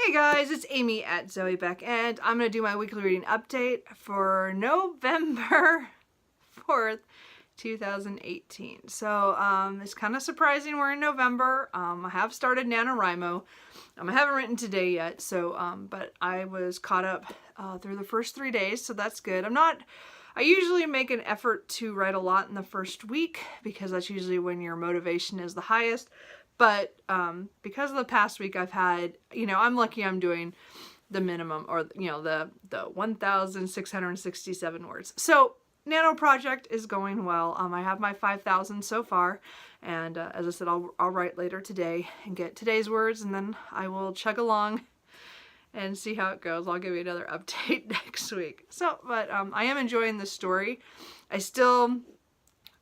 Hey guys, it's Amy at Zoe Beck, and I'm going to do my weekly reading update for November 4th, 2018. So, it's kind of surprising we're in November. I have started NaNoWriMo. I haven't written today yet, so, but I was caught up through the first 3 days, so that's good. I usually make an effort to write a lot in the first week because that's usually when your motivation is the highest. But because of the past week I've had, I'm lucky I'm doing the minimum, or, the 1,667 words. So Nano project is going well. I have my 5,000 so far. And as I said, I'll write later today and get today's words, and then I will chug along and see how it goes. I'll give you another update next week. So, but I am enjoying the story. I still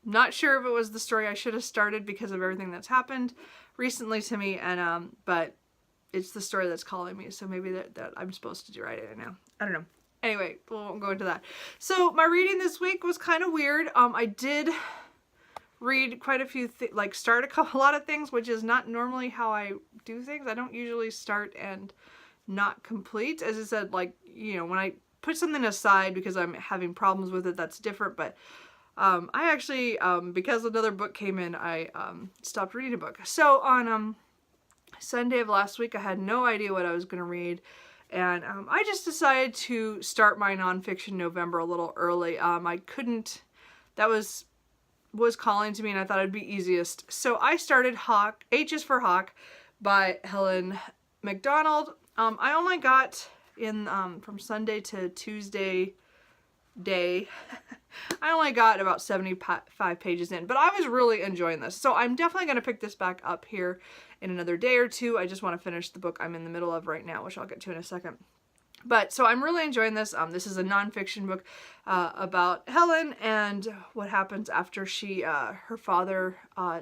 not sure if it was the story I should have started because of everything that's happened recently to me, and but it's the story that's calling me, so maybe that I'm supposed to write it now. I don't know. Anyway, we won't go into that. So my reading this week was kind of weird. I did read quite a few start a lot of things, which is not normally how I do things. I don't usually start and not complete. As I said, when I put something aside because I'm having problems with it, that's different. But I actually, because another book came in, I stopped reading a book. So on Sunday of last week, I had no idea what I was going to read. And I just decided to start my nonfiction November a little early. I couldn't, that was calling to me, and I thought it'd be easiest. So I started H is for Hawk by Helen McDonald. I only got in, from Sunday to Tuesday day, I only got about 75 pages in, but I was really enjoying this. So I'm definitely going to pick this back up here in another day or two. I just want to finish the book I'm in the middle of right now, which I'll get to in a second. But so I'm really enjoying this. This is a nonfiction book about Helen and what happens after her father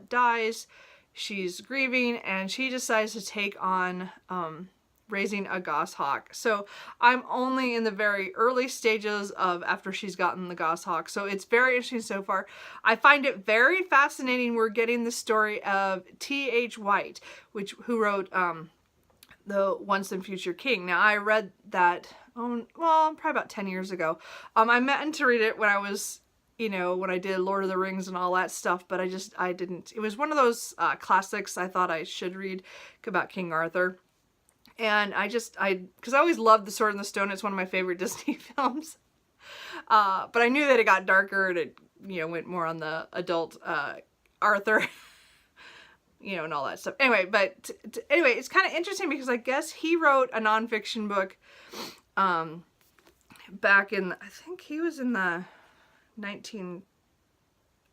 dies. She's grieving, and she decides to take on raising a goshawk. So I'm only in the very early stages of after she's gotten the goshawk. So it's very interesting so far. I find it very fascinating. We're getting the story of T.H. White, who wrote the Once and Future King. Now I read that, well, probably about 10 years ago. I meant to read it when I was, when I did Lord of the Rings and all that stuff, but I didn't. It was one of those classics I thought I should read about King Arthur. And because I always loved The Sword and the Stone. It's one of my favorite Disney films. But I knew that it got darker and it, went more on the adult Arthur, and all that stuff. Anyway, but anyway, it's kind of interesting because I guess he wrote a nonfiction book back in, I think he was in the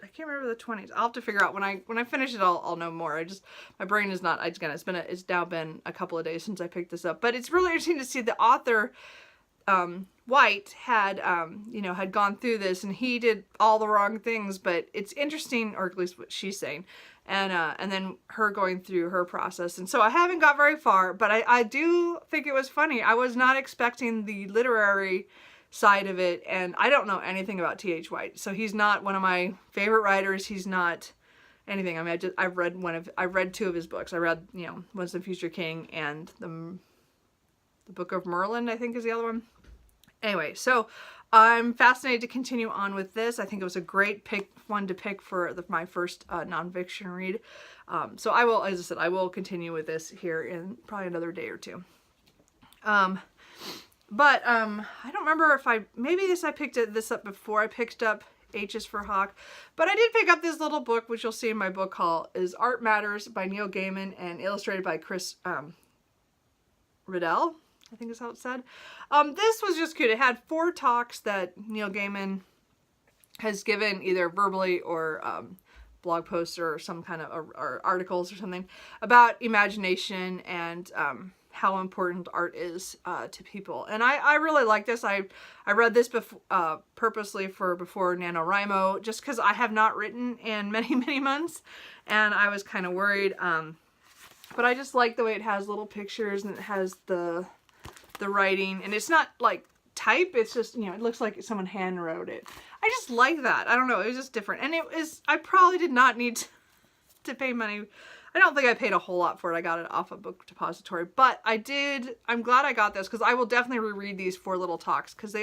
I can't remember the 20s. I'll have to figure out when I finish it. I'll know more. My brain is not. It's now been a couple of days since I picked this up. But it's really interesting to see the author White had had gone through this, and he did all the wrong things. But it's interesting, or at least what she's saying, and then her going through her process. And so I haven't got very far, but I do think it was funny. I was not expecting the literary side of it, and I don't know anything about T.H. White, so he's not one of my favorite writers. He's not anything. I mean, I've read two of his books. I read, Once and Future King and the Book of Merlin, I think is the other one. Anyway, so I'm fascinated to continue on with this. I think it was a great one to pick for my first nonfiction read. So I will, as I said, I will continue with this here in probably another day or two. But I don't remember if I picked this up before I picked up H is for Hawk. But I did pick up this little book, which you'll see in my book haul, is Art Matters by Neil Gaiman and illustrated by Chris Riddell, I think is how it's said. This was just cute. It had 4 talks that Neil Gaiman has given either verbally or blog posts or some kind of or articles or something about imagination and how important art is to people. And I really like this. I read this purposely before NaNoWriMo, just because I have not written in many, many months, and I was kind of worried. But I just like the way it has little pictures, and it has the writing, and it's not like type, it's just, it looks like someone hand wrote it. I just like that. I don't know, it was just different. And I probably did not need to pay money. I don't think I paid a whole lot for it. I got it off a book depository, but I'm glad I got this because I will definitely reread these 4 little talks because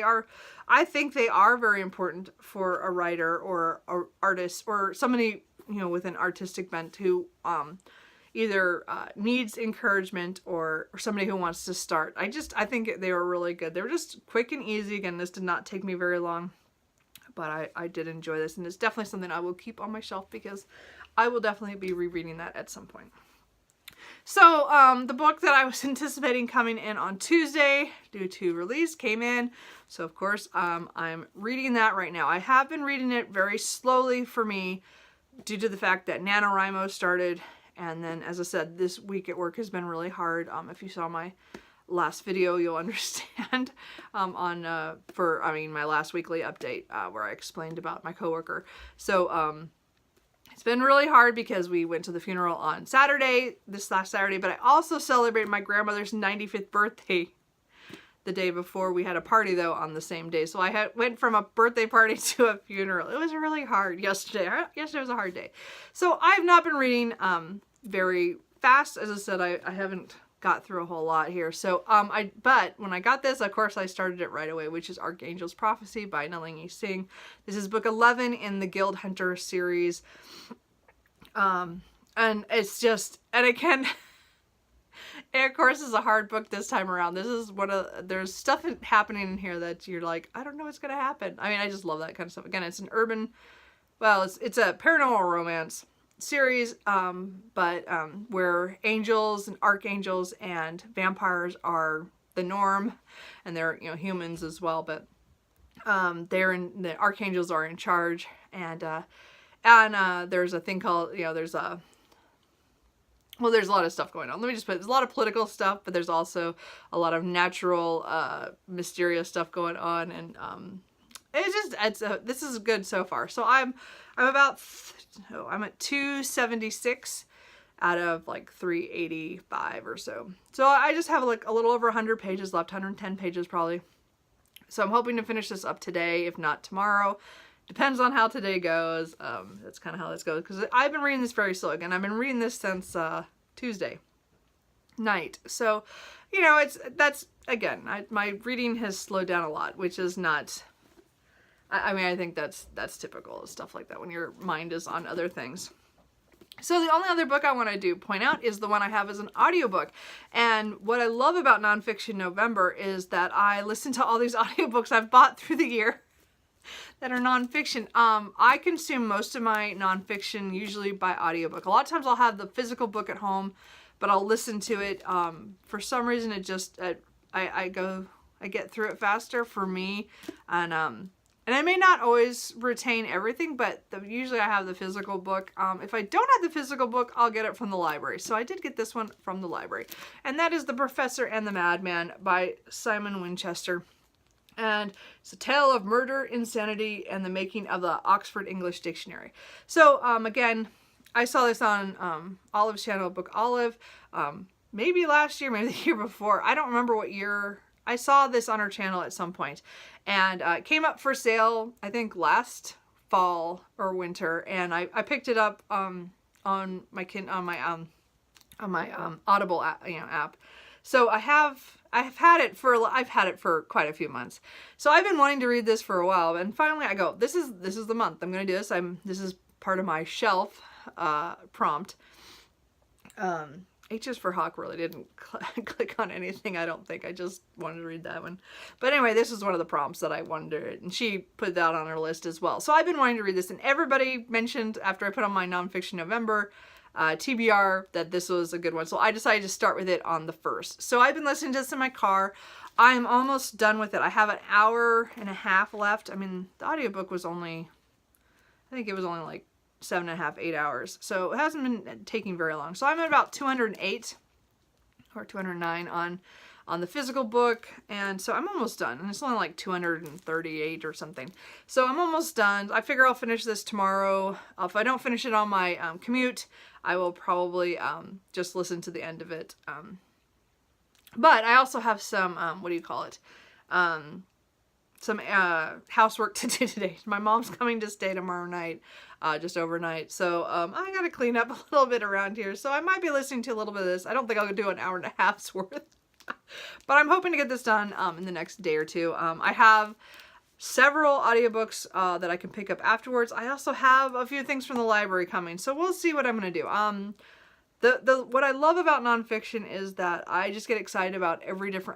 I think they are very important for a writer or an artist or somebody, with an artistic bent who either needs encouragement or somebody who wants to start. I think they were really good. They were just quick and easy. Again, this did not take me very long, but I did enjoy this, and it's definitely something I will keep on my shelf because I will definitely be rereading that at some point. So the book that I was anticipating coming in on Tuesday due to release came in. So of course I'm reading that right now. I have been reading it very slowly for me due to the fact that NaNoWriMo started. And then, as I said, this week at work has been really hard. If you saw my last video, you'll understand my last weekly update where I explained about my coworker. So it's been really hard because we went to the funeral on this last Saturday, but I also celebrated my grandmother's 95th birthday the day before. We had a party, though, on the same day. So I went from a birthday party to a funeral. It was really hard yesterday. Yesterday was a hard day. So I've not been reading very fast. As I said, I haven't got through a whole lot here. So, but when I got this, of course, I started it right away, which is Archangels Prophecy by Nalini Singh. This is book 11 in the Guild Hunter series. And it's just, and again, it, of course, is a hard book this time around. This is there's stuff happening in here that you're like, I don't know what's going to happen. I mean, I just love that kind of stuff. Again, it's an it's a paranormal romance series, but where angels and archangels and vampires are the norm, and they're, humans as well, but the archangels are in charge, and there's a thing called, there's a lot of stuff going on. Let me just put, there's a lot of political stuff, but there's also a lot of natural, mysterious stuff going on, and this is good so far. So I'm at 276 out of like 385 or so. So I just have like a little over 100 pages left, 110 pages probably. So I'm hoping to finish this up today, if not tomorrow. Depends on how today goes. That's kind of how this goes, because I've been reading this very slow. Again, I've been reading this since Tuesday night. So, my reading has slowed down a lot, which is not, I think that's typical, stuff like that when your mind is on other things. So the only other book I want to point out is the one I have as an audiobook. And what I love about Nonfiction November is that I listen to all these audiobooks I've bought through the year that are nonfiction. I consume most of my nonfiction usually by audiobook. A lot of times I'll have the physical book at home, but I'll listen to it. For some reason, it just, I get through it faster for me. And I may not always retain everything, but usually I have the physical book. If I don't have the physical book, I'll get it from the library. So I did get this one from the library. And that is The Professor and the Madman by Simon Winchester. And it's a tale of murder, insanity, and the making of the Oxford English Dictionary. So, again, I saw this on Olive's channel, abookolive, maybe last year, maybe the year before. I don't remember what year. I saw this on her channel at some point, and it came up for sale, I think, last fall or winter, and I picked it up on my Audible app. So I've had it for quite a few months. So I've been wanting to read this for a while, and finally I go, this is the month I'm going to do this. This is part of my shelf prompt. H is for Hawk really didn't click on anything, I don't think. I just wanted to read that one. But anyway, this is one of the prompts that I wanted to read, and she put that on her list as well. So I've been wanting to read this, and everybody mentioned after I put on my Nonfiction November TBR that this was a good one. So I decided to start with it on the 1st. So I've been listening to this in my car. I'm almost done with it. I have an hour and a half left. I mean, the audiobook was I think it was only like 7.5, 8 hours. So it hasn't been taking very long. So I'm at about 208 or 209 on the physical book. And so I'm almost done. And it's only like 238 or something. So I'm almost done. I figure I'll finish this tomorrow. If I don't finish it on my commute, I will probably just listen to the end of it. But I also have some, some some housework to do today. My mom's coming to stay tomorrow night, just overnight. So I gotta clean up a little bit around here. So I might be listening to a little bit of this. I don't think I'll do an hour and a half's worth. But I'm hoping to get this done in the next day or two. I have several audiobooks that I can pick up afterwards. I also have a few things from the library coming. So we'll see what I'm gonna do. What I love about nonfiction is that I just get excited about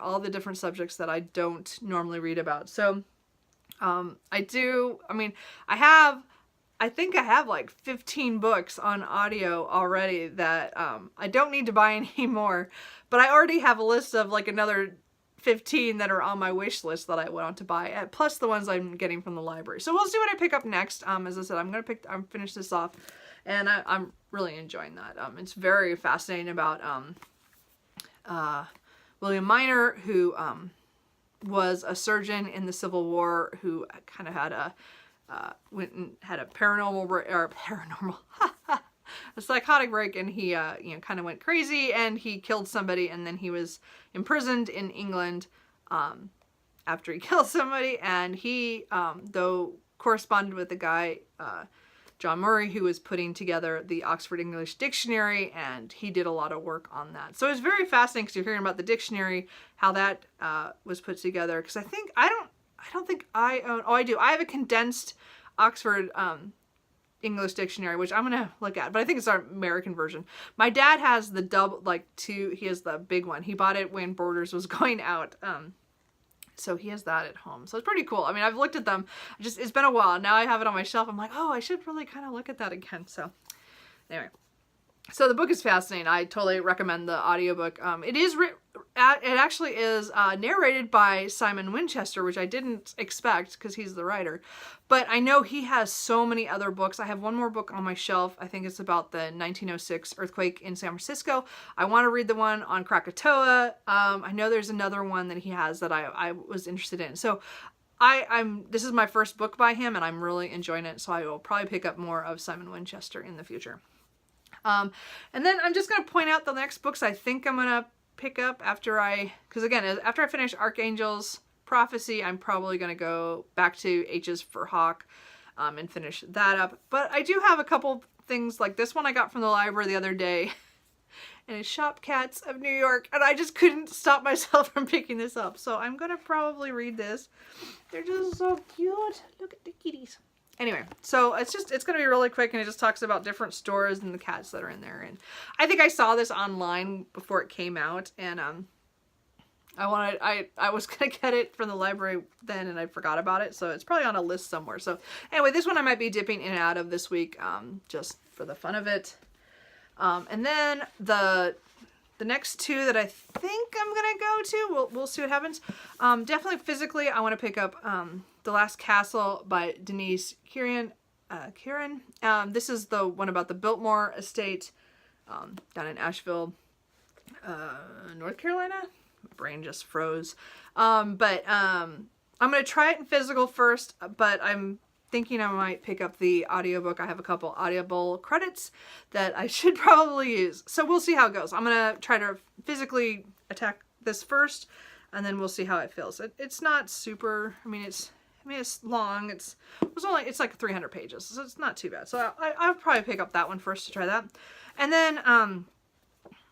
all the different subjects that I don't normally read about. So I think I have like 15 books on audio already that I don't need to buy any more, but I already have a list of like another 15 that are on my wish list that I want to buy, plus the ones I'm getting from the library. So we'll see what I pick up next. As I said, I'm finish this off, and I'm really enjoying that. It's very fascinating about William Minor, who was a surgeon in the Civil War, who kind of had went and had a a psychotic break, and he kind of went crazy, and he killed somebody, and then he was imprisoned in England after he killed somebody, and he though corresponded with the guy John Murray, who was putting together the Oxford English Dictionary, and he did a lot of work on that. So it's very fascinating because you're hearing about the dictionary, how that was put together. Because I don't think I own. Oh, I do. I have a condensed Oxford English Dictionary, which I'm gonna look at, but I think it's our American version. My dad has the he has the big one. He bought it when Borders was going out. So he has that at home. So it's pretty cool. I mean, I've looked at them. It's been a while. Now I have it on my shelf. I'm like, oh, I should really kind of look at that again. So anyway. So the book is fascinating. I totally recommend the audiobook. It actually is narrated by Simon Winchester, which I didn't expect because he's the writer. But I know he has so many other books. I have one more book on my shelf. I think it's about the 1906 earthquake in San Francisco. I want to read the one on Krakatoa. I know there's another one that he has that I was interested in. So this is my first book by him, and I'm really enjoying it. So I will probably pick up more of Simon Winchester in the future. And then I'm just going to point out the next books I think I'm going to pick up after I finish Archangels Prophecy, I'm probably going to go back to H's for Hawk, and finish that up. But I do have a couple things like this one I got from the library the other day, and it's Shop Cats of New York, and I just couldn't stop myself from picking this up. So I'm going to probably read this. They're just so cute. Look at the kitties. Anyway, so it's going to be really quick, and it just talks about different stores and the cats that are in there. And I think I saw this online before it came out, and I was going to get it from the library then, and I forgot about it, so it's probably on a list somewhere. So anyway, this one I might be dipping in and out of this week, just for the fun of it. And then the next two that I think I'm going to go to, we'll see what happens. Definitely physically, I want to pick up The Last Castle by Denise Kieran. This is the one about the Biltmore estate down in Asheville, North Carolina. My brain just froze. But I'm going to try it in physical first, but I'm thinking I might pick up the audiobook. I have a couple Audible credits that I should probably use. So we'll see how it goes. I'm going to try to physically attack this first, and then we'll see how it feels. It's not super, it's long. It's like 300 pages, so it's not too bad. So I'll probably pick up that one first to try that. And then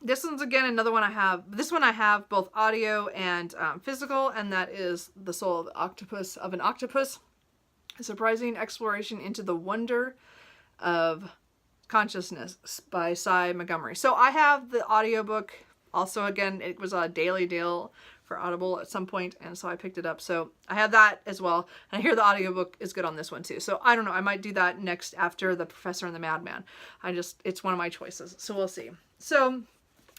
this one's again another one I have. This one I have both audio and physical, and that is The Soul of an Octopus. A surprising exploration into the wonder of consciousness by Cy Montgomery. So I have the audiobook. Also, again, it was a daily deal for Audible at some point, and so I picked it up. So I have that as well. And I hear the audiobook is good on this one too. So I don't know. I might do that next after The Professor and the Madman. It's one of my choices. So we'll see. So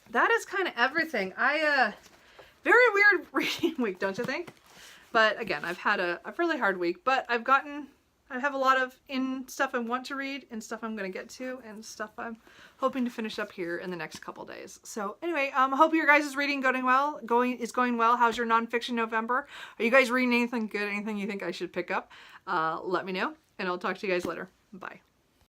that is kind of everything. Very weird reading week, don't you think? But again, I've had a really hard week, but I have a lot of stuff I want to read and stuff I'm going to get to and stuff I'm hoping to finish up here in the next couple days. So anyway, I hope your guys' reading is going well. How's your nonfiction November? Are you guys reading anything good? Anything you think I should pick up? Let me know, and I'll talk to you guys later. Bye.